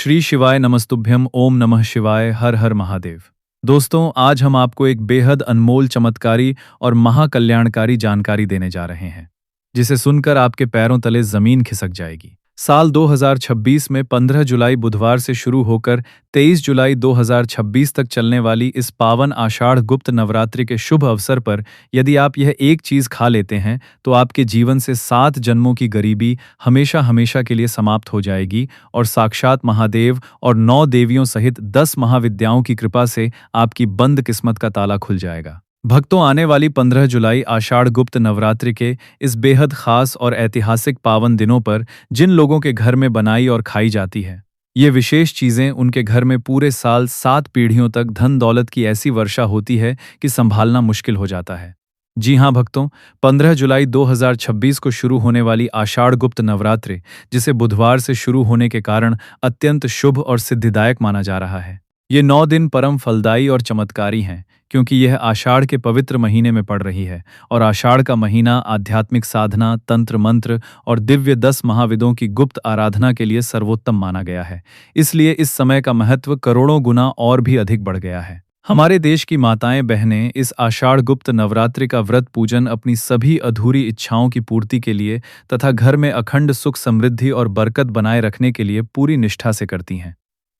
श्री शिवाय नमस्तुभ्यम ओम नमः शिवाय हर हर महादेव। दोस्तों, आज हम आपको एक बेहद अनमोल चमत्कारी और महाकल्याणकारी जानकारी देने जा रहे हैं, जिसे सुनकर आपके पैरों तले जमीन खिसक जाएगी। साल 2026 में 15 जुलाई बुधवार से शुरू होकर 23 जुलाई 2026 तक चलने वाली इस पावन आषाढ़ गुप्त नवरात्रि के शुभ अवसर पर यदि आप यह एक चीज खा लेते हैं तो आपके जीवन से 7 जन्मों की गरीबी हमेशा हमेशा के लिए समाप्त हो जाएगी और साक्षात महादेव और 9 देवियों सहित 10 महाविद्याओं की कृपा से आपकी बंद किस्मत का ताला खुल जाएगा। भक्तों, आने वाली 15 जुलाई आषाढ़ गुप्त नवरात्रि के इस बेहद खास और ऐतिहासिक पावन दिनों पर जिन लोगों के घर में बनाई और खाई जाती है ये विशेष चीजें, उनके घर में पूरे साल 7 पीढ़ियों तक धन दौलत की ऐसी वर्षा होती है कि संभालना मुश्किल हो जाता है। जी हाँ भक्तों, 15 जुलाई 2026 को शुरू होने वाली आषाढ़ गुप्त नवरात्रि, जिसे बुधवार से शुरू होने के कारण अत्यंत शुभ और सिद्धिदायक माना जा रहा है। ये 9 दिन परम फलदायी और चमत्कारी हैं, क्योंकि यह आषाढ़ के पवित्र महीने में पड़ रही है और आषाढ़ का महीना आध्यात्मिक साधना, तंत्र मंत्र और दिव्य 10 महाविदों की गुप्त आराधना के लिए सर्वोत्तम माना गया है। इसलिए इस समय का महत्व करोड़ों गुना और भी अधिक बढ़ गया है। हमारे देश की माताएं बहनें इस आषाढ़ गुप्त नवरात्रि का व्रत पूजन अपनी सभी अधूरी इच्छाओं की पूर्ति के लिए तथा घर में अखंड सुख समृद्धि और बरकत बनाए रखने के लिए पूरी निष्ठा से करती हैं।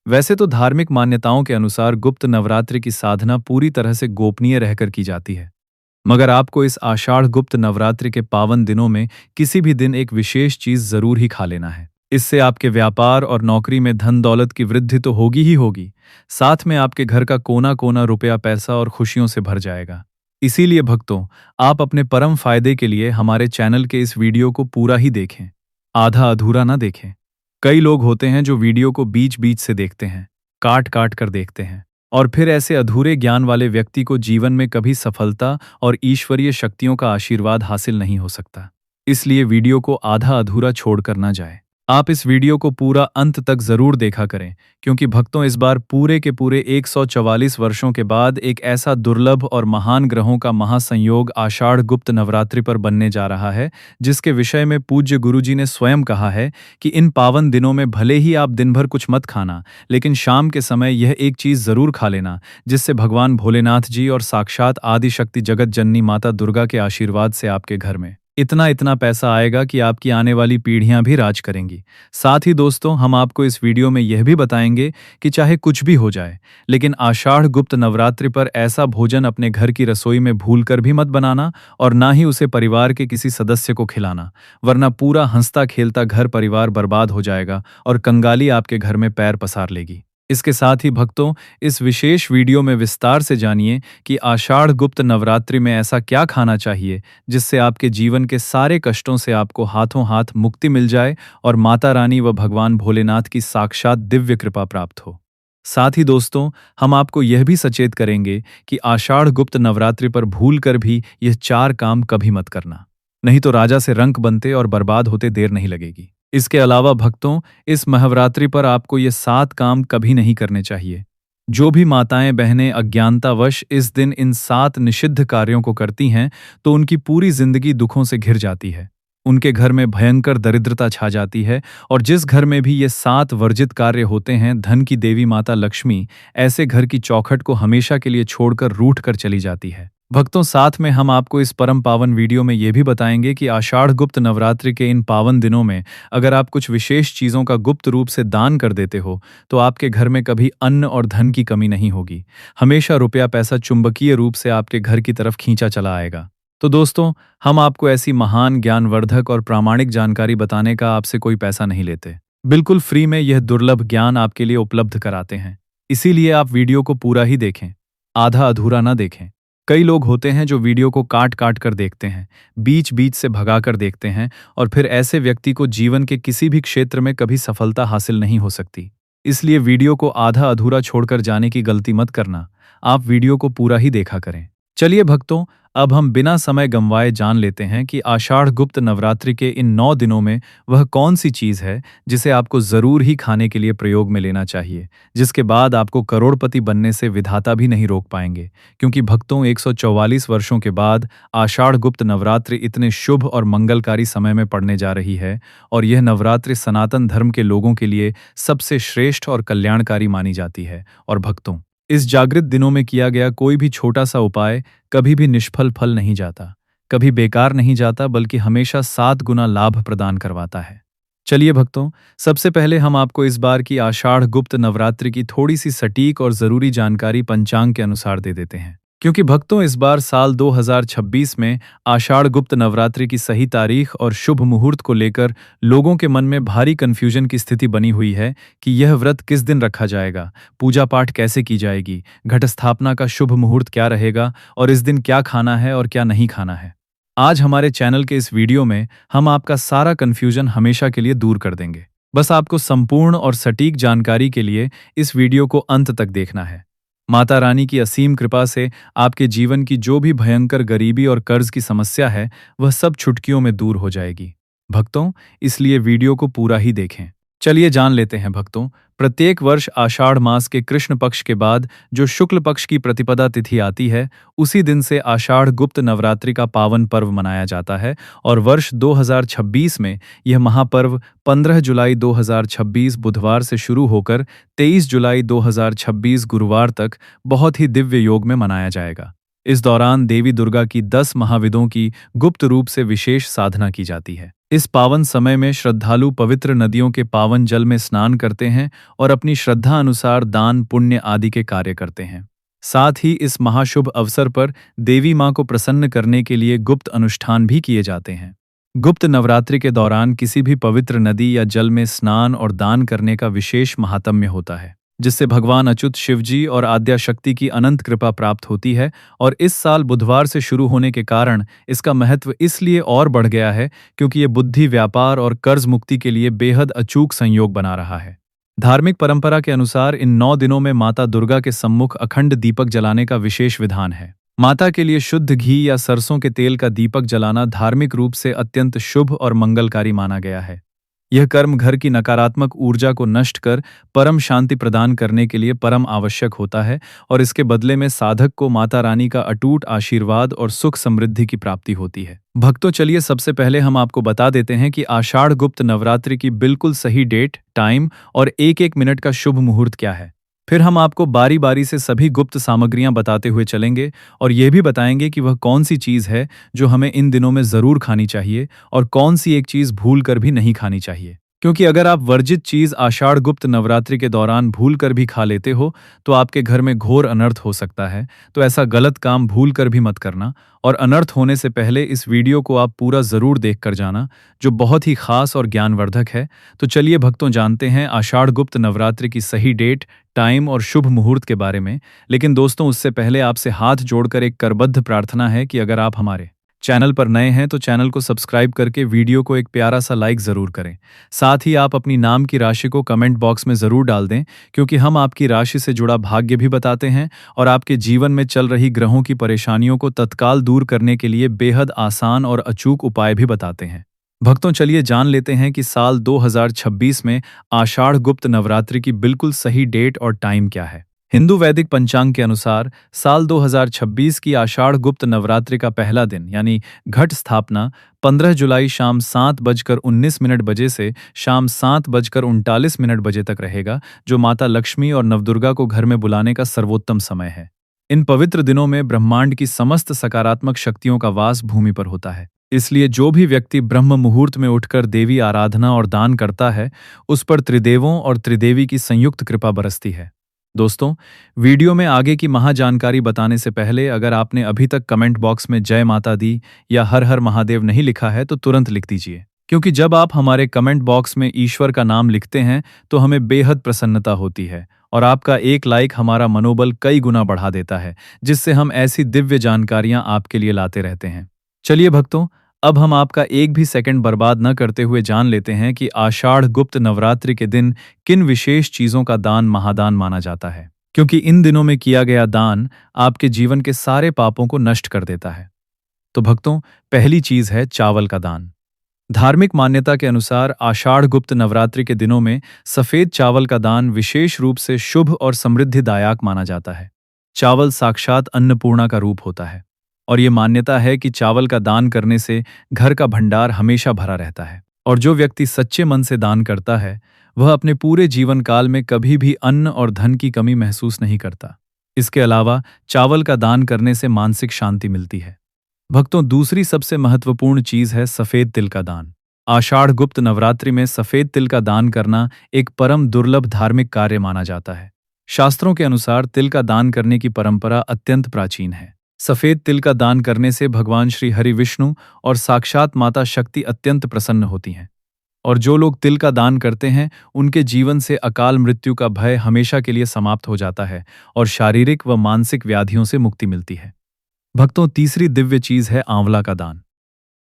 वैसे तो धार्मिक मान्यताओं के अनुसार गुप्त नवरात्रि की साधना पूरी तरह से गोपनीय रहकर की जाती है, मगर आपको इस आषाढ़ गुप्त नवरात्रि के पावन दिनों में किसी भी दिन एक विशेष चीज जरूर ही खा लेना है। इससे आपके व्यापार और नौकरी में धन दौलत की वृद्धि तो होगी ही होगी, साथ में आपके घर का कोना कोना रुपया पैसा और खुशियों से भर जाएगा। इसीलिए भक्तों, आप अपने परम फायदे के लिए हमारे चैनल के इस वीडियो को पूरा ही देखें, आधा अधूरा ना देखें। कई लोग होते हैं जो वीडियो को बीच बीच से देखते हैं, काट काट कर देखते हैं, और फिर ऐसे अधूरे ज्ञान वाले व्यक्ति को जीवन में कभी सफलता और ईश्वरीय शक्तियों का आशीर्वाद हासिल नहीं हो सकता। इसलिए वीडियो को आधा अधूरा छोड़कर ना जाए। आप इस वीडियो को पूरा अंत तक जरूर देखा करें, क्योंकि भक्तों, इस बार पूरे के पूरे 144 वर्षों के बाद एक ऐसा दुर्लभ और महान ग्रहों का महासंयोग आषाढ़ गुप्त नवरात्रि पर बनने जा रहा है, जिसके विषय में पूज्य गुरुजी ने स्वयं कहा है कि इन पावन दिनों में भले ही आप दिन भर कुछ मत खाना, लेकिन शाम के समय यह एक चीज जरूर खा लेना, जिससे भगवान भोलेनाथ जी और साक्षात आदिशक्ति जगत जननी माता दुर्गा के आशीर्वाद से आपके घर में इतना इतना पैसा आएगा कि आपकी आने वाली पीढ़ियां भी राज करेंगी। साथ ही दोस्तों, हम आपको इस वीडियो में यह भी बताएंगे कि चाहे कुछ भी हो जाए, लेकिन आषाढ़ गुप्त नवरात्रि पर ऐसा भोजन अपने घर की रसोई में भूलकर भी मत बनाना और ना ही उसे परिवार के किसी सदस्य को खिलाना, वरना पूरा हंसता खेलता घर परिवार बर्बाद हो जाएगा और कंगाली आपके घर में पैर पसार लेगी। इसके साथ ही भक्तों, इस विशेष वीडियो में विस्तार से जानिए कि आषाढ़ गुप्त नवरात्रि में ऐसा क्या खाना चाहिए जिससे आपके जीवन के सारे कष्टों से आपको हाथों हाथ मुक्ति मिल जाए और माता रानी व भगवान भोलेनाथ की साक्षात दिव्य कृपा प्राप्त हो। साथ ही दोस्तों, हम आपको यह भी सचेत करेंगे कि आषाढ़ गुप्त नवरात्रि पर भूल कर भी यह 4 काम कभी मत करना, नहीं तो राजा से रंक बनते और बर्बाद होते देर नहीं लगेगी। इसके अलावा भक्तों, इस महावरात्रि पर आपको ये 7 काम कभी नहीं करने चाहिए। जो भी माताएं बहनें अज्ञानतावश इस दिन इन 7 निषिद्ध कार्यों को करती हैं तो उनकी पूरी जिंदगी दुखों से घिर जाती है, उनके घर में भयंकर दरिद्रता छा जाती है, और जिस घर में भी ये 7 वर्जित कार्य होते हैं, धन की देवी माता लक्ष्मी ऐसे घर की चौखट को हमेशा के लिए छोड़कर रूठ कर चली जाती है। भक्तों, साथ में हम आपको इस परम पावन वीडियो में यह भी बताएंगे कि आषाढ़ गुप्त नवरात्रि के इन पावन दिनों में अगर आप कुछ विशेष चीज़ों का गुप्त रूप से दान कर देते हो तो आपके घर में कभी अन्न और धन की कमी नहीं होगी। हमेशा रुपया पैसा चुंबकीय रूप से आपके घर की तरफ खींचा चला आएगा। तो दोस्तों, हम आपको ऐसी महान ज्ञानवर्धक और प्रामाणिक जानकारी बताने का आपसे कोई पैसा नहीं लेते। बिल्कुल फ्री में यह दुर्लभ ज्ञान आपके लिए उपलब्ध कराते हैं। इसीलिए आप वीडियो को पूरा ही देखें, आधा अधूरा ना देखें। कई लोग होते हैं जो वीडियो को काट काट कर देखते हैं, बीच बीच से भगा कर देखते हैं, और फिर ऐसे व्यक्ति को जीवन के किसी भी क्षेत्र में कभी सफलता हासिल नहीं हो सकती। इसलिए वीडियो को आधा अधूरा छोड़कर जाने की गलती मत करना, आप वीडियो को पूरा ही देखा करें। चलिए भक्तों, अब हम बिना समय गंवाए जान लेते हैं कि आषाढ़ गुप्त नवरात्रि के इन 9 दिनों में वह कौन सी चीज़ है जिसे आपको ज़रूर ही खाने के लिए प्रयोग में लेना चाहिए, जिसके बाद आपको करोड़पति बनने से विधाता भी नहीं रोक पाएंगे। क्योंकि भक्तों, 144 वर्षों के बाद आषाढ़ गुप्त नवरात्रि इतने शुभ और मंगलकारी समय में पड़ने जा रही है, और यह नवरात्रि सनातन धर्म के लोगों के लिए सबसे श्रेष्ठ और कल्याणकारी मानी जाती है। और भक्तों, इस जागृत दिनों में किया गया कोई भी छोटा सा उपाय कभी भी निष्फल फल नहीं जाता, कभी बेकार नहीं जाता, बल्कि हमेशा 7 गुना लाभ प्रदान करवाता है। चलिए भक्तों, सबसे पहले हम आपको इस बार की आषाढ़ गुप्त नवरात्रि की थोड़ी सी सटीक और ज़रूरी जानकारी पंचांग के अनुसार दे देते हैं। क्योंकि भक्तों, इस बार साल 2026 में आषाढ़ गुप्त नवरात्रि की सही तारीख और शुभ मुहूर्त को लेकर लोगों के मन में भारी कन्फ्यूजन की स्थिति बनी हुई है कि यह व्रत किस दिन रखा जाएगा, पूजा पाठ कैसे की जाएगी, घट स्थापना का शुभ मुहूर्त क्या रहेगा और इस दिन क्या खाना है और क्या नहीं खाना है। आज हमारे चैनल के इस वीडियो में हम आपका सारा कन्फ्यूजन हमेशा के लिए दूर कर देंगे। बस आपको संपूर्ण और सटीक जानकारी के लिए इस वीडियो को अंत तक देखना है। माता रानी की असीम कृपा से आपके जीवन की जो भी भयंकर गरीबी और कर्ज की समस्या है, वह सब चुटकियों में दूर हो जाएगी। भक्तों, इसलिए वीडियो को पूरा ही देखें। चलिए जान लेते हैं भक्तों, प्रत्येक वर्ष आषाढ़ मास के कृष्ण पक्ष के बाद जो शुक्ल पक्ष की प्रतिपदा तिथि आती है, उसी दिन से आषाढ़ गुप्त नवरात्रि का पावन पर्व मनाया जाता है। और वर्ष 2026 में यह महापर्व 15 जुलाई 2026 बुधवार से शुरू होकर 23 जुलाई 2026 गुरुवार तक बहुत ही दिव्य योग में मनाया जाएगा। इस दौरान देवी दुर्गा की 10 महाविदों की गुप्त रूप से विशेष साधना की जाती है। इस पावन समय में श्रद्धालु पवित्र नदियों के पावन जल में स्नान करते हैं और अपनी श्रद्धा अनुसार दान पुण्य आदि के कार्य करते हैं। साथ ही इस महाशुभ अवसर पर देवी मां को प्रसन्न करने के लिए गुप्त अनुष्ठान भी किए जाते हैं। गुप्त नवरात्रि के दौरान किसी भी पवित्र नदी या जल में स्नान और दान करने का विशेष महात्म्य होता है, जिससे भगवान अच्युत शिवजी और आद्या शक्ति की अनंत कृपा प्राप्त होती है। और इस साल बुधवार से शुरू होने के कारण इसका महत्व इसलिए और बढ़ गया है क्योंकि ये बुद्धि, व्यापार और कर्ज मुक्ति के लिए बेहद अचूक संयोग बना रहा है। धार्मिक परंपरा के अनुसार इन 9 दिनों में माता दुर्गा के सम्मुख अखंड दीपक जलाने का विशेष विधान है। माता के लिए शुद्ध घी या सरसों के तेल का दीपक जलाना धार्मिक रूप से अत्यंत शुभ और मंगलकारी माना गया है। यह कर्म घर की नकारात्मक ऊर्जा को नष्ट कर परम शांति प्रदान करने के लिए परम आवश्यक होता है, और इसके बदले में साधक को माता रानी का अटूट आशीर्वाद और सुख समृद्धि की प्राप्ति होती है। भक्तों, चलिए सबसे पहले हम आपको बता देते हैं कि आषाढ़ गुप्त नवरात्रि की बिल्कुल सही डेट, टाइम और एक मिनट का शुभ मुहूर्त क्या है। फिर हम आपको बारी बारी से सभी गुप्त सामग्रियां बताते हुए चलेंगे और यह भी बताएंगे कि वह कौन सी चीज़ है जो हमें इन दिनों में ज़रूर खानी चाहिए और कौन सी एक चीज़ भूल कर भी नहीं खानी चाहिए। क्योंकि अगर आप वर्जित चीज़ आषाढ़ गुप्त नवरात्रि के दौरान भूल कर भी खा लेते हो तो आपके घर में घोर अनर्थ हो सकता है। तो ऐसा गलत काम भूल कर भी मत करना, और अनर्थ होने से पहले इस वीडियो को आप पूरा ज़रूर देख कर जाना, जो बहुत ही खास और ज्ञानवर्धक है। तो चलिए भक्तों, जानते हैं आषाढ़ गुप्त नवरात्रि की सही डेट, टाइम और शुभ मुहूर्त के बारे में। लेकिन दोस्तों, उससे पहले आपसे हाथ जोड़कर एक करबद्ध प्रार्थना है कि अगर आप हमारे चैनल पर नए हैं तो चैनल को सब्सक्राइब करके वीडियो को एक प्यारा सा लाइक ज़रूर करें। साथ ही आप अपनी नाम की राशि को कमेंट बॉक्स में ज़रूर डाल दें, क्योंकि हम आपकी राशि से जुड़ा भाग्य भी बताते हैं और आपके जीवन में चल रही ग्रहों की परेशानियों को तत्काल दूर करने के लिए बेहद आसान और अचूक उपाय भी बताते हैं। भक्तों, चलिए जान लेते हैं कि साल 2026 में आषाढ़ गुप्त नवरात्रि की बिल्कुल सही डेट और टाइम क्या है। हिंदू वैदिक पंचांग के अनुसार साल 2026 की आषाढ़ गुप्त नवरात्रि का पहला दिन यानी घट स्थापना 15 जुलाई शाम 7:19 बजे से शाम 7:39 बजे तक रहेगा, जो माता लक्ष्मी और नवदुर्गा को घर में बुलाने का सर्वोत्तम समय है। इन पवित्र दिनों में ब्रह्मांड की समस्त सकारात्मक शक्तियों का वास भूमि पर होता है। इसलिए जो भी व्यक्ति ब्रह्म मुहूर्त में उठकर देवी आराधना और दान करता है, उस पर त्रिदेवों और त्रिदेवी की संयुक्त कृपा बरसती है। दोस्तों, वीडियो में आगे की महाजानकारी बताने से पहले अगर आपने अभी तक कमेंट बॉक्स में जय माता दी या हर हर महादेव नहीं लिखा है तो तुरंत लिख दीजिए, क्योंकि जब आप हमारे कमेंट बॉक्स में ईश्वर का नाम लिखते हैं तो हमें बेहद प्रसन्नता होती है, और आपका एक लाइक हमारा मनोबल कई गुना बढ़ा देता है, जिससे हम ऐसी दिव्य जानकारियां आपके लिए लाते रहते हैं। चलिए भक्तों, अब हम आपका एक भी सेकंड बर्बाद न करते हुए जान लेते हैं कि आषाढ़ गुप्त नवरात्रि के दिन किन विशेष चीज़ों का दान महादान माना जाता है। क्योंकि इन दिनों में किया गया दान आपके जीवन के सारे पापों को नष्ट कर देता है। तो भक्तों, पहली चीज है चावल का दान। धार्मिक मान्यता के अनुसार आषाढ़ गुप्त नवरात्रि के दिनों में सफेद चावल का दान विशेष रूप से शुभ और समृद्धिदायक माना जाता है। चावल साक्षात अन्नपूर्णा का रूप होता है और ये मान्यता है कि चावल का दान करने से घर का भंडार हमेशा भरा रहता है और जो व्यक्ति सच्चे मन से दान करता है वह अपने पूरे जीवन काल में कभी भी अन्न और धन की कमी महसूस नहीं करता। इसके अलावा चावल का दान करने से मानसिक शांति मिलती है। भक्तों, दूसरी सबसे महत्वपूर्ण चीज है सफेद तिल का दान। आषाढ़ गुप्त नवरात्रि में सफेद तिल का दान करना एक परम दुर्लभ धार्मिक कार्य माना जाता है। शास्त्रों के अनुसार तिल का दान करने की परंपरा अत्यंत प्राचीन है। सफेद तिल का दान करने से भगवान श्री हरि विष्णु और साक्षात माता शक्ति अत्यंत प्रसन्न होती हैं और जो लोग तिल का दान करते हैं उनके जीवन से अकाल मृत्यु का भय हमेशा के लिए समाप्त हो जाता है और शारीरिक व मानसिक व्याधियों से मुक्ति मिलती है। भक्तों, तीसरी दिव्य चीज है आंवला का दान।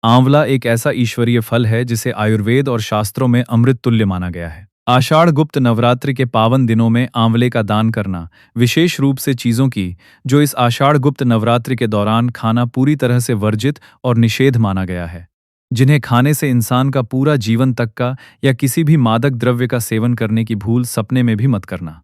आंवला एक ऐसा ईश्वरीय फल है जिसे आयुर्वेद और शास्त्रों में अमृत तुल्य माना गया है। आषाढ़ गुप्त नवरात्रि के पावन दिनों में आंवले का दान करना, विशेष रूप से चीजों की जो इस आषाढ़ गुप्त नवरात्रि के दौरान खाना पूरी तरह से वर्जित और निषेध माना गया है, जिन्हें खाने से इंसान का पूरा जीवन तक का या किसी भी मादक द्रव्य का सेवन करने की भूल सपने में भी मत करना,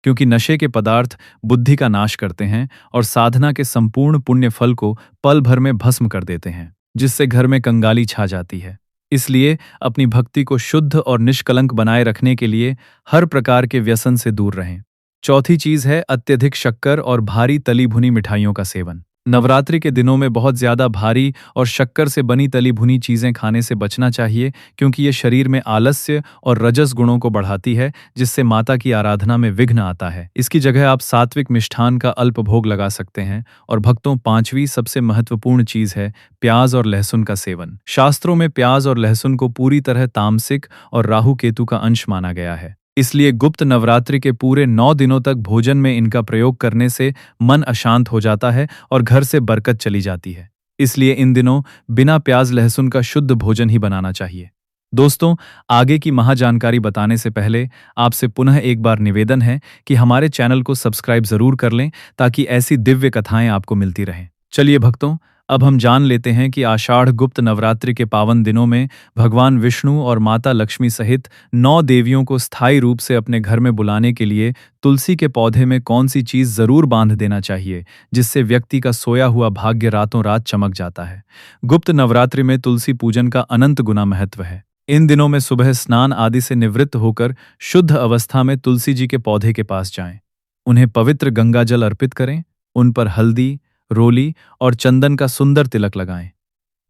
क्योंकि नशे के पदार्थ बुद्धि का नाश करते हैं और साधना के संपूर्ण पुण्य फल को पल भर में भस्म कर देते हैं, जिससे घर में कंगाली छा जाती है। इसलिए अपनी भक्ति को शुद्ध और निष्कलंक बनाए रखने के लिए हर प्रकार के व्यसन से दूर रहें। चौथी चीज है अत्यधिक शक्कर और भारी तली भुनी मिठाइयों का सेवन। नवरात्रि के दिनों में बहुत ज्यादा भारी और शक्कर से बनी तली भुनी चीजें खाने से बचना चाहिए, क्योंकि ये शरीर में आलस्य और रजस गुणों को बढ़ाती है, जिससे माता की आराधना में विघ्न आता है। इसकी जगह आप सात्विक मिष्ठान का अल्प भोग लगा सकते हैं। और भक्तों, पांचवी सबसे महत्वपूर्ण चीज है प्याज और लहसुन का सेवन। शास्त्रों में प्याज और लहसुन को पूरी तरह तामसिक और राहु केतु का अंश माना गया है। इसलिए गुप्त नवरात्रि के पूरे 9 दिनों तक भोजन में इनका प्रयोग करने से मन अशांत हो जाता है और घर से बरकत चली जाती है। इसलिए इन दिनों बिना प्याज लहसुन का शुद्ध भोजन ही बनाना चाहिए। दोस्तों, आगे की महाजानकारी बताने से पहले आपसे पुनः एक बार निवेदन है कि हमारे चैनल को सब्सक्राइब जरूर कर लें ताकि ऐसी दिव्य कथाएं आपको मिलती रहें। चलिए भक्तों, अब हम जान लेते हैं कि आषाढ़ गुप्त नवरात्रि के पावन दिनों में भगवान विष्णु और माता लक्ष्मी सहित 9 देवियों को स्थायी रूप से अपने घर में बुलाने के लिए तुलसी के पौधे में कौन सी चीज जरूर बांध देना चाहिए, जिससे व्यक्ति का सोया हुआ भाग्य रातों रात चमक जाता है। गुप्त नवरात्रि में तुलसी पूजन का अनंत गुना महत्व है। इन दिनों में सुबह स्नान आदि से निवृत्त होकर शुद्ध अवस्था में तुलसी जी के पौधे के पास जाएं, उन्हें पवित्र गंगा जल अर्पित करें, उन पर हल्दी, रोली और चंदन का सुंदर तिलक लगाएं।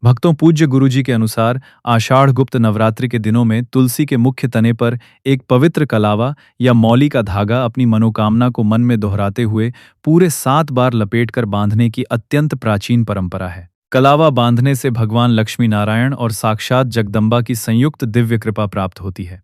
भक्तों, पूज्य गुरुजी के अनुसार आषाढ़ गुप्त नवरात्रि के दिनों में तुलसी के मुख्य तने पर एक पवित्र कलावा या मौली का धागा अपनी मनोकामना को मन में दोहराते हुए पूरे 7 बार लपेटकर बांधने की अत्यंत प्राचीन परंपरा है। कलावा बांधने से भगवान लक्ष्मी नारायण और साक्षात जगदम्बा की संयुक्त दिव्य कृपा प्राप्त होती है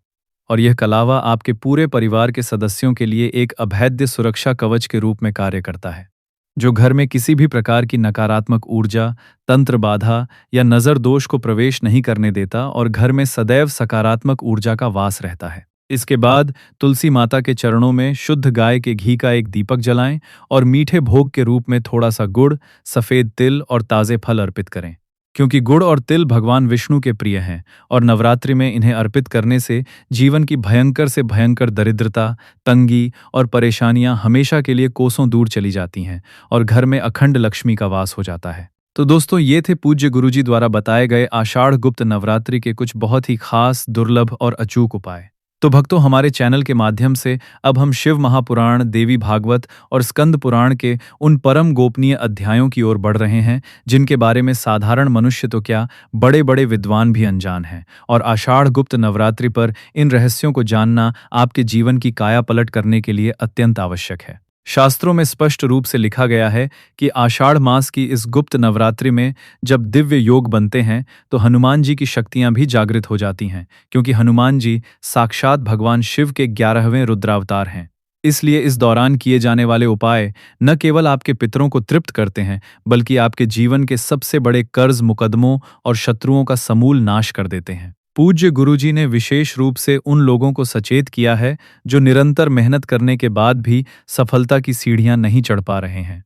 और यह कलावा आपके पूरे परिवार के सदस्यों के लिए एक अभेद्य सुरक्षा कवच के रूप में कार्य करता है, जो घर में किसी भी प्रकार की नकारात्मक ऊर्जा, तंत्र बाधा या नजर दोष को प्रवेश नहीं करने देता और घर में सदैव सकारात्मक ऊर्जा का वास रहता है। इसके बाद तुलसी माता के चरणों में शुद्ध गाय के घी का एक दीपक जलाएं और मीठे भोग के रूप में थोड़ा सा गुड़, सफेद तिल और ताजे फल अर्पित करें, क्योंकि गुड़ और तिल भगवान विष्णु के प्रिय हैं और नवरात्रि में इन्हें अर्पित करने से जीवन की भयंकर से भयंकर दरिद्रता, तंगी और परेशानियां हमेशा के लिए कोसों दूर चली जाती हैं और घर में अखंड लक्ष्मी का वास हो जाता है। तो दोस्तों, ये थे पूज्य गुरुजी द्वारा बताए गए आषाढ़ गुप्त नवरात्रि के कुछ बहुत ही खास, दुर्लभ और अचूक उपाय। तो भक्तों, हमारे चैनल के माध्यम से अब हम शिव महापुराण, देवी भागवत और स्कंद पुराण के उन परम गोपनीय अध्यायों की ओर बढ़ रहे हैं, जिनके बारे में साधारण मनुष्य तो क्या, बड़े बड़े विद्वान भी अनजान हैं। और आषाढ़ गुप्त नवरात्रि पर इन रहस्यों को जानना आपके जीवन की काया पलट करने के लिए अत्यंत आवश्यक है। शास्त्रों में स्पष्ट रूप से लिखा गया है कि आषाढ़ मास की इस गुप्त नवरात्रि में जब दिव्य योग बनते हैं तो हनुमान जी की शक्तियां भी जागृत हो जाती हैं, क्योंकि हनुमान जी साक्षात भगवान शिव के 11वें रुद्रावतार हैं। इसलिए इस दौरान किए जाने वाले उपाय न केवल आपके पितरों को तृप्त करते हैं, बल्कि आपके जीवन के सबसे बड़े कर्ज, मुकदमों और शत्रुओं का समूल नाश कर देते हैं। पूज्य गुरुजी ने विशेष रूप से उन लोगों को सचेत किया है जो निरंतर मेहनत करने के बाद भी सफलता की सीढ़ियां नहीं चढ़ पा रहे हैं,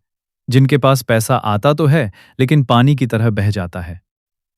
जिनके पास पैसा आता तो है लेकिन पानी की तरह बह जाता है।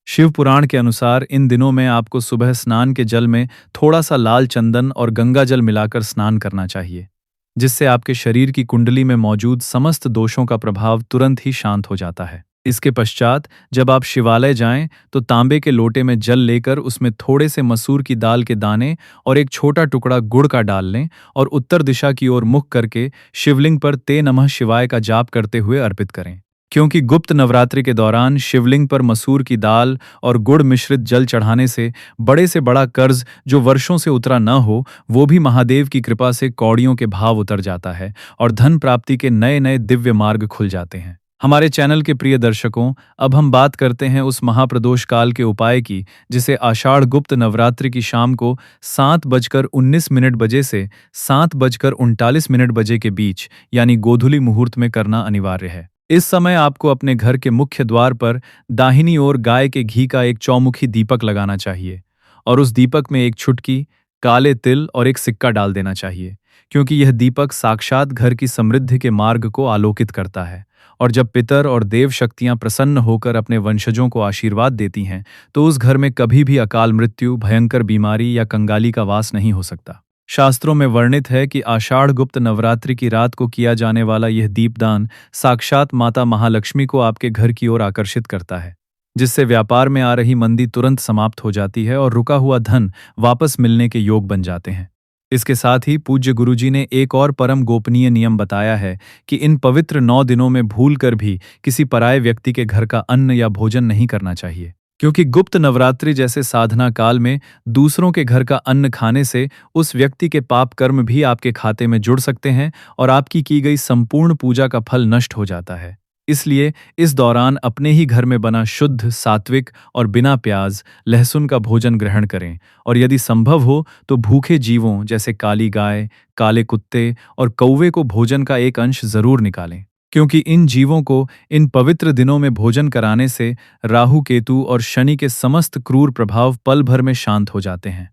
शिव पुराण के अनुसार इन दिनों में आपको सुबह स्नान के जल में थोड़ा सा लाल चंदन और गंगा जल मिलाकर स्नान करना चाहिए, जिससे आपके शरीर की कुंडली में मौजूद समस्त दोषों का प्रभाव तुरंत ही शांत हो जाता है। इसके पश्चात जब आप शिवालय जाएं तो तांबे के लोटे में जल लेकर उसमें थोड़े से मसूर की दाल के दाने और एक छोटा टुकड़ा गुड़ का डाल लें और उत्तर दिशा की ओर मुख करके शिवलिंग पर ते नमः शिवाय का जाप करते हुए अर्पित करें। क्योंकि गुप्त नवरात्रि के दौरान शिवलिंग पर मसूर की दाल और गुड़ मिश्रित जल चढ़ाने से बड़ा कर्ज जो वर्षों से उतरा न हो, वो भी महादेव की कृपा से कौड़ियों के भाव उतर जाता है और धन प्राप्ति के नए नए दिव्य मार्ग खुल जाते हैं। हमारे चैनल के प्रिय दर्शकों, अब हम बात करते हैं उस महाप्रदोष काल के उपाय की, जिसे आषाढ़ गुप्त नवरात्रि की शाम को 7:19 बजे से 7:39 बजे के बीच यानी गोधूली मुहूर्त में करना अनिवार्य है। इस समय आपको अपने घर के मुख्य द्वार पर दाहिनी ओर गाय के घी का एक चौमुखी दीपक लगाना चाहिए और उस दीपक में एक छुटकी काले तिल और एक सिक्का डाल देना चाहिए, क्योंकि यह दीपक साक्षात घर की समृद्धि के मार्ग को आलोकित करता है। और जब पितर और देव शक्तियां प्रसन्न होकर अपने वंशजों को आशीर्वाद देती हैं, तो उस घर में कभी भी अकाल मृत्यु, भयंकर बीमारी या कंगाली का वास नहीं हो सकता। शास्त्रों में वर्णित है कि आषाढ़ गुप्त नवरात्रि की रात को किया जाने वाला यह दीपदान साक्षात माता महालक्ष्मी को आपके घर की ओर आकर्षित करता है, जिससे व्यापार में आ रही मंदी तुरंत समाप्त हो जाती है और रुका हुआ धन वापस मिलने के योग बन जाते हैं। इसके साथ ही पूज्य गुरुजी ने एक और परम गोपनीय नियम बताया है कि इन पवित्र 9 दिनों में भूलकर भी किसी पराये व्यक्ति के घर का अन्न या भोजन नहीं करना चाहिए, क्योंकि गुप्त नवरात्रि जैसे साधना काल में दूसरों के घर का अन्न खाने से उस व्यक्ति के पाप कर्म भी आपके खाते में जुड़ सकते हैं और आपकी की गई संपूर्ण पूजा का फल नष्ट हो जाता है। इसलिए इस दौरान अपने ही घर में बना शुद्ध, सात्विक और बिना प्याज लहसुन का भोजन ग्रहण करें और यदि संभव हो तो भूखे जीवों जैसे काली गाय, काले कुत्ते और कौवे को भोजन का एक अंश जरूर निकालें, क्योंकि इन जीवों को इन पवित्र दिनों में भोजन कराने से राहु, केतु और शनि के समस्त क्रूर प्रभाव पल भर में शांत हो जाते हैं।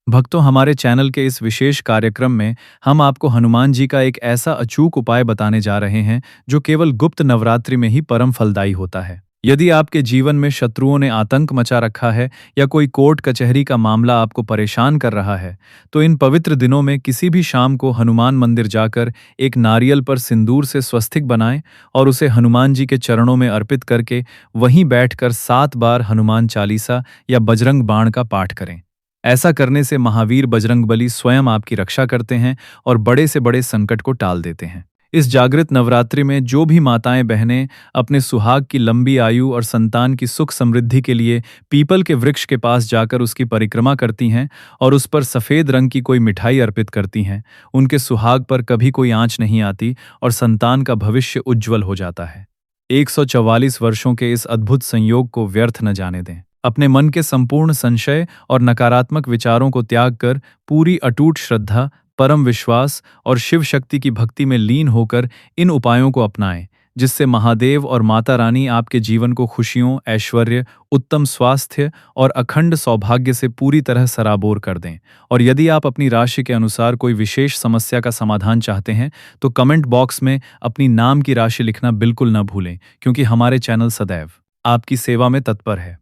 भक्तों, हमारे चैनल के इस विशेष कार्यक्रम में हम आपको हनुमान जी का एक ऐसा अचूक उपाय बताने जा रहे हैं जो केवल गुप्त नवरात्रि में ही परम फलदायी होता है। यदि आपके जीवन में शत्रुओं ने आतंक मचा रखा है या कोई कोर्ट कचहरी का मामला आपको परेशान कर रहा है, तो इन पवित्र दिनों में किसी भी शाम को हनुमान मंदिर जाकर एक नारियल पर सिंदूर से स्वस्तिक बनाएं और उसे हनुमान जी के चरणों में अर्पित करके वहीं बैठकर 7 बार हनुमान चालीसा या बजरंग बाण का पाठ करें। ऐसा करने से महावीर बजरंगबली स्वयं आपकी रक्षा करते हैं और बड़े से बड़े संकट को टाल देते हैं। इस जागृत नवरात्रि में जो भी माताएं बहनें अपने सुहाग की लंबी आयु और संतान की सुख समृद्धि के लिए पीपल के वृक्ष के पास जाकर उसकी परिक्रमा करती हैं और उस पर सफ़ेद रंग की कोई मिठाई अर्पित करती हैं, उनके सुहाग पर कभी कोई आंच नहीं आती और संतान का भविष्य उज्ज्वल हो जाता है। 144 वर्षों के इस अद्भुत संयोग को व्यर्थ न जाने दें। अपने मन के संपूर्ण संशय और नकारात्मक विचारों को त्याग कर पूरी अटूट श्रद्धा, परम विश्वास और शिव शक्ति की भक्ति में लीन होकर इन उपायों को अपनाएं, जिससे महादेव और माता रानी आपके जीवन को खुशियों, ऐश्वर्य, उत्तम स्वास्थ्य और अखंड सौभाग्य से पूरी तरह सराबोर कर दें। और यदि आप अपनी राशि के अनुसार कोई विशेष समस्या का समाधान चाहते हैं तो कमेंट बॉक्स में अपनी नाम की राशि लिखना बिल्कुल न भूलें, क्योंकि हमारे चैनल सदैव आपकी सेवा में तत्पर है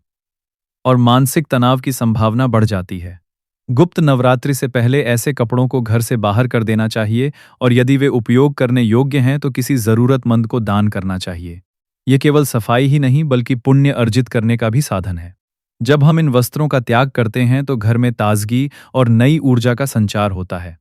और मानसिक तनाव की संभावना बढ़ जाती है। गुप्त नवरात्रि से पहले ऐसे कपड़ों को घर से बाहर कर देना चाहिए और यदि वे उपयोग करने योग्य हैं तो किसी जरूरतमंद को दान करना चाहिए। ये केवल सफाई ही नहीं बल्कि पुण्य अर्जित करने का भी साधन है। जब हम इन वस्त्रों का त्याग करते हैं तो घर में ताजगी और नई ऊर्जा का संचार होता है।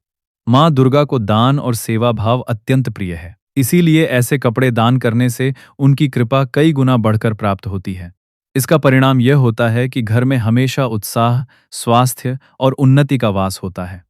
माँ दुर्गा को दान और सेवा भाव अत्यंत प्रिय है, इसीलिए ऐसे कपड़े दान करने से उनकी कृपा कई गुना बढ़कर प्राप्त होती है। इसका परिणाम यह होता है कि घर में हमेशा उत्साह, स्वास्थ्य और उन्नति का वास होता है।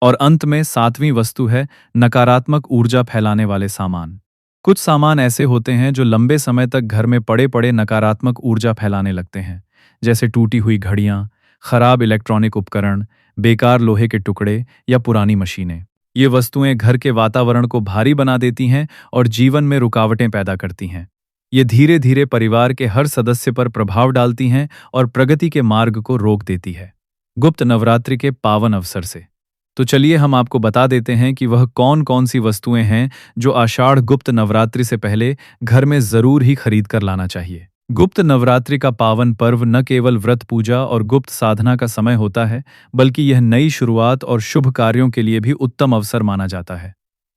और अंत में 7वीं वस्तु है नकारात्मक ऊर्जा फैलाने वाले सामान। कुछ सामान ऐसे होते हैं जो लंबे समय तक घर में पड़े पड़े नकारात्मक ऊर्जा फैलाने लगते हैं, जैसे टूटी हुई घड़ियां, खराब इलेक्ट्रॉनिक उपकरण, बेकार लोहे के टुकड़े या पुरानी मशीनें। ये वस्तुएं घर के वातावरण को भारी बना देती हैं और जीवन में रुकावटें पैदा करती हैं। ये धीरे धीरे परिवार के हर सदस्य पर प्रभाव डालती हैं और प्रगति के मार्ग को रोक देती है। गुप्त नवरात्रि के पावन अवसर से। तो चलिए हम आपको बता देते हैं कि वह कौन कौन सी वस्तुएं हैं जो आषाढ़ गुप्त नवरात्रि से पहले घर में जरूर ही खरीद कर लाना चाहिए। गुप्त नवरात्रि का पावन पर्व न केवल व्रत पूजा और गुप्त साधना का समय होता है, बल्कि यह नई शुरुआत और शुभ कार्यों के लिए भी उत्तम अवसर माना जाता है।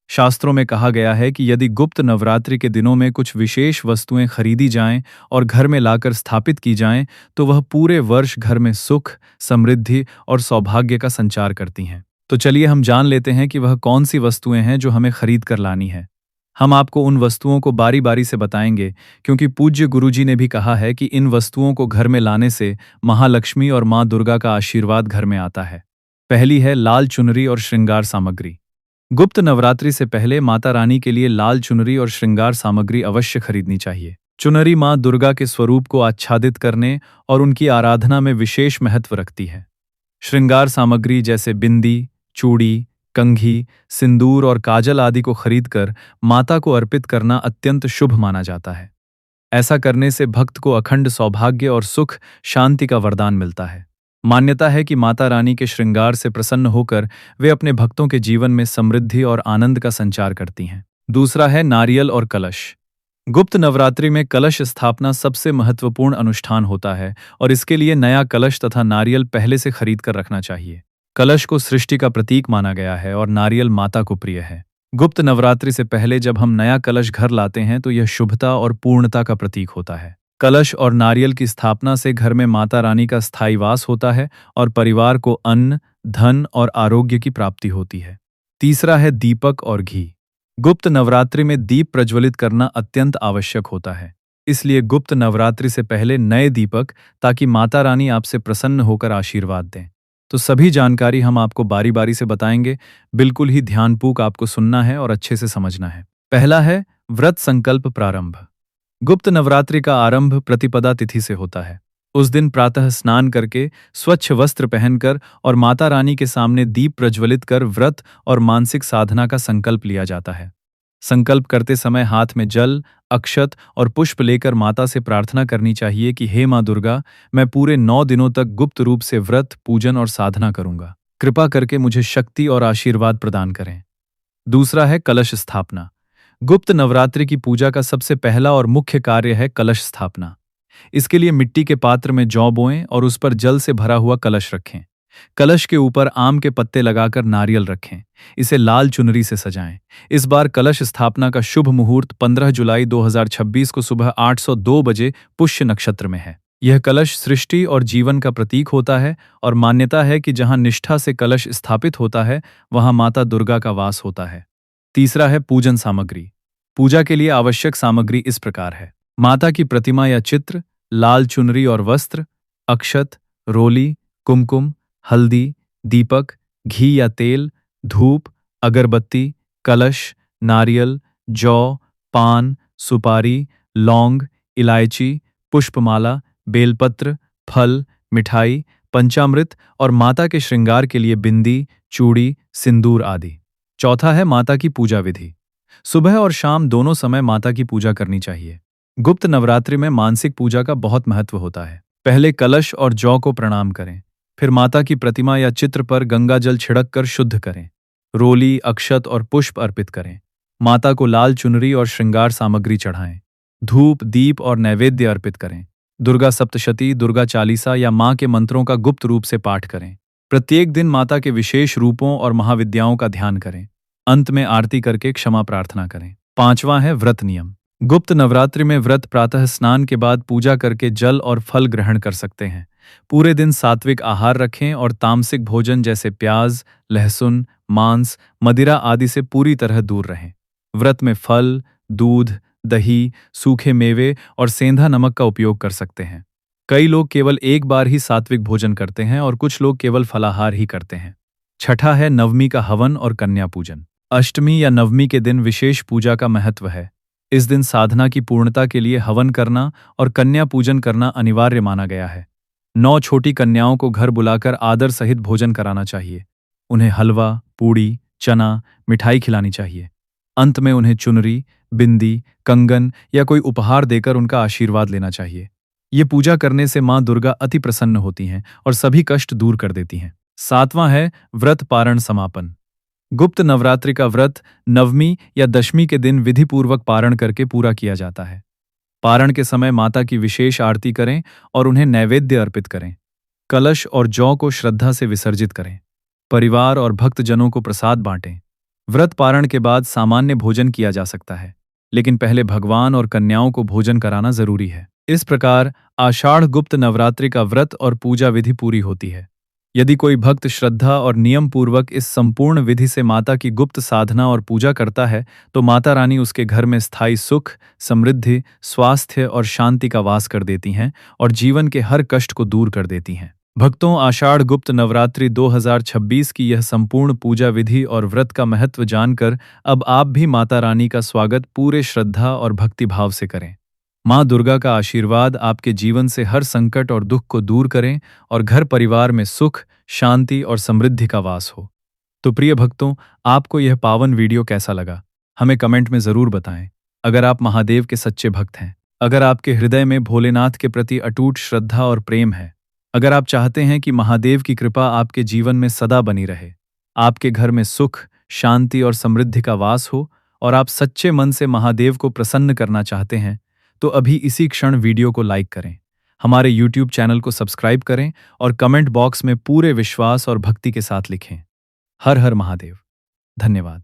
शास्त्रों में कहा गया है कि यदि गुप्त नवरात्रि के दिनों में कुछ विशेष वस्तुएं खरीदी जाएं और घर में लाकर स्थापित की जाएं, तो वह पूरे वर्ष घर में सुख, समृद्धि और सौभाग्य का संचार करती हैं। तो चलिए हम जान लेते हैं कि वह कौन सी वस्तुएं हैं जो हमें खरीद कर लानी है। हम आपको उन वस्तुओं को बारी बारी से बताएंगे, क्योंकि पूज्य गुरुजी ने भी कहा है कि इन वस्तुओं को घर में लाने से महालक्ष्मी और माँ दुर्गा का आशीर्वाद घर में आता है। पहली है लाल चुनरी और श्रृंगार सामग्री। गुप्त नवरात्रि से पहले माता रानी के लिए लाल चुनरी और श्रृंगार सामग्री अवश्य खरीदनी चाहिए। चुनरी माँ दुर्गा के स्वरूप को आच्छादित करने और उनकी आराधना में विशेष महत्व रखती है। श्रृंगार सामग्री जैसे बिंदी, चूड़ी, कंघी, सिंदूर और काजल आदि को खरीदकर माता को अर्पित करना अत्यंत शुभ माना जाता है। ऐसा करने से भक्त को अखंड सौभाग्य और सुख शांति का वरदान मिलता है। मान्यता है कि माता रानी के श्रृंगार से प्रसन्न होकर वे अपने भक्तों के जीवन में समृद्धि और आनंद का संचार करती हैं। दूसरा है नारियल और कलश। गुप्त नवरात्रि में कलश स्थापना सबसे महत्वपूर्ण अनुष्ठान होता है और इसके लिए नया कलश तथा नारियल पहले से खरीद कर रखना चाहिए। कलश को सृष्टि का प्रतीक माना गया है और नारियल माता को प्रिय है। गुप्त नवरात्रि से पहले जब हम नया कलश घर लाते हैं तो यह शुभता और पूर्णता का प्रतीक होता है। कलश और नारियल की स्थापना से घर में माता रानी का स्थायी वास होता है और परिवार को अन्न, धन और आरोग्य की प्राप्ति होती है। तीसरा है दीपक और घी। गुप्त नवरात्रि में दीप प्रज्वलित करना अत्यंत आवश्यक होता है। इसलिए गुप्त नवरात्रि से पहले नए दीपक, ताकि माता रानी आपसे प्रसन्न होकर आशीर्वाद दें। तो सभी जानकारी हम आपको बारी बारी से बताएंगे, बिल्कुल ही ध्यानपूर्वक आपको सुनना है और अच्छे से समझना है। पहला है व्रत संकल्प प्रारंभ। गुप्त नवरात्रि का आरंभ प्रतिपदा तिथि से होता है। उस दिन प्रातः स्नान करके, स्वच्छ वस्त्र पहनकर और माता रानी के सामने दीप प्रज्वलित कर व्रत और मानसिक साधना का संकल्प लिया जाता है। संकल्प करते समय हाथ में जल, अक्षत और पुष्प लेकर माता से प्रार्थना करनी चाहिए कि हे माँ दुर्गा, मैं पूरे 9 दिनों तक गुप्त रूप से व्रत, पूजन और साधना करूंगा। कृपा करके मुझे शक्ति और आशीर्वाद प्रदान करें। दूसरा है कलश स्थापना। गुप्त नवरात्रि की पूजा का सबसे पहला और मुख्य कार्य है कलश स्थापना। इसके लिए मिट्टी के पात्र में जौ बोएं और उस पर जल से भरा हुआ कलश रखें। कलश के ऊपर आम के पत्ते लगाकर नारियल रखें। इसे लाल चुनरी से सजाएं। इस बार कलश स्थापना का शुभ मुहूर्त 15 जुलाई 2026 को सुबह 802 बजे पुष्य नक्षत्र में है। यह कलश सृष्टि और जीवन का प्रतीक होता है और मान्यता है कि जहां निष्ठा से कलश स्थापित होता है, वहां माता दुर्गा का वास होता है। तीसरा है पूजन सामग्री। पूजा के लिए आवश्यक सामग्री इस प्रकार है: माता की प्रतिमा या चित्र, लाल चुनरी और वस्त्र, अक्षत, रोली, कुमकुम, हल्दी, दीपक, घी या तेल, धूप, अगरबत्ती, कलश, नारियल, जौ, पान, सुपारी, लौंग, इलायची, पुष्पमाला, बेलपत्र, फल, मिठाई, पंचामृत और माता के श्रृंगार के लिए बिंदी, चूड़ी, सिंदूर आदि। चौथा है माता की पूजा विधि। सुबह और शाम दोनों समय माता की पूजा करनी चाहिए। गुप्त नवरात्रि में मानसिक पूजा का बहुत महत्व होता है। पहले कलश और जौ को प्रणाम करें, फिर माता की प्रतिमा या चित्र पर गंगा जल छिड़क कर शुद्ध करें। रोली, अक्षत और पुष्प अर्पित करें। माता को लाल चुनरी और श्रृंगार सामग्री चढ़ाएं। धूप, दीप और नैवेद्य अर्पित करें। दुर्गा सप्तशती, दुर्गा चालीसा या माँ के मंत्रों का गुप्त रूप से पाठ करें। प्रत्येक दिन माता के विशेष रूपों और महाविद्याओं का ध्यान करें। अंत में आरती करके क्षमा प्रार्थना करें। पांचवां है व्रत नियम। गुप्त नवरात्रि में व्रत प्रातः स्नान के बाद पूजा करके जल और फल ग्रहण कर सकते हैं। पूरे दिन सात्विक आहार रखें और तामसिक भोजन जैसे प्याज, लहसुन, मांस, मदिरा आदि से पूरी तरह दूर रहें। व्रत में फल, दूध, दही, सूखे मेवे और सेंधा नमक का उपयोग कर सकते हैं। कई लोग केवल एक बार ही सात्विक भोजन करते हैं और कुछ लोग केवल फलाहार ही करते हैं। छठा है नवमी का हवन और कन्या पूजन। अष्टमी या नवमी के दिन विशेष पूजा का महत्व है। इस दिन साधना की पूर्णता के लिए हवन करना और कन्या पूजन करना अनिवार्य माना गया है। 9 छोटी कन्याओं को घर बुलाकर आदर सहित भोजन कराना चाहिए। उन्हें हलवा, पूड़ी, चना, मिठाई खिलानी चाहिए। अंत में उन्हें चुनरी, बिंदी, कंगन या कोई उपहार देकर उनका आशीर्वाद लेना चाहिए। ये पूजा करने से माँ दुर्गा अति प्रसन्न होती हैं और सभी कष्ट दूर कर देती हैं। सातवां है व्रत पारण समापन। गुप्त नवरात्रि का व्रत नवमी या दशमी के दिन विधिपूर्वक पारण करके पूरा किया जाता है। पारण के समय माता की विशेष आरती करें और उन्हें नैवेद्य अर्पित करें। कलश और जौ को श्रद्धा से विसर्जित करें। परिवार और भक्तजनों को प्रसाद बांटें। व्रत पारण के बाद सामान्य भोजन किया जा सकता है, लेकिन पहले भगवान और कन्याओं को भोजन कराना जरूरी है। इस प्रकार आषाढ़ गुप्त नवरात्रि का व्रत और पूजा विधि पूरी होती है। यदि कोई भक्त श्रद्धा और नियम पूर्वक इस संपूर्ण विधि से माता की गुप्त साधना और पूजा करता है, तो माता रानी उसके घर में स्थायी सुख, समृद्धि, स्वास्थ्य और शांति का वास कर देती हैं और जीवन के हर कष्ट को दूर कर देती हैं। भक्तों, आषाढ़ गुप्त नवरात्रि 2026 की यह संपूर्ण पूजा विधि और व्रत का महत्व जानकर अब आप भी माता रानी का स्वागत पूरे श्रद्धा और भक्तिभाव से करें। माँ दुर्गा का आशीर्वाद आपके जीवन से हर संकट और दुख को दूर करें और घर परिवार में सुख, शांति और समृद्धि का वास हो। तो प्रिय भक्तों, आपको यह पावन वीडियो कैसा लगा? हमें कमेंट में जरूर बताएं। अगर आप महादेव के सच्चे भक्त हैं, अगर आपके हृदय में भोलेनाथ के प्रति अटूट श्रद्धा और प्रेम है, अगर आप चाहते हैं कि महादेव की कृपा आपके जीवन में सदा बनी रहे, आपके घर में सुख, शांति और समृद्धि का वास हो और आप सच्चे मन से महादेव को प्रसन्न करना चाहते हैं, तो अभी इसी क्षण वीडियो को लाइक करें, हमारे YouTube चैनल को सब्सक्राइब करें और कमेंट बॉक्स में पूरे विश्वास और भक्ति के साथ लिखें, हर हर महादेव। धन्यवाद।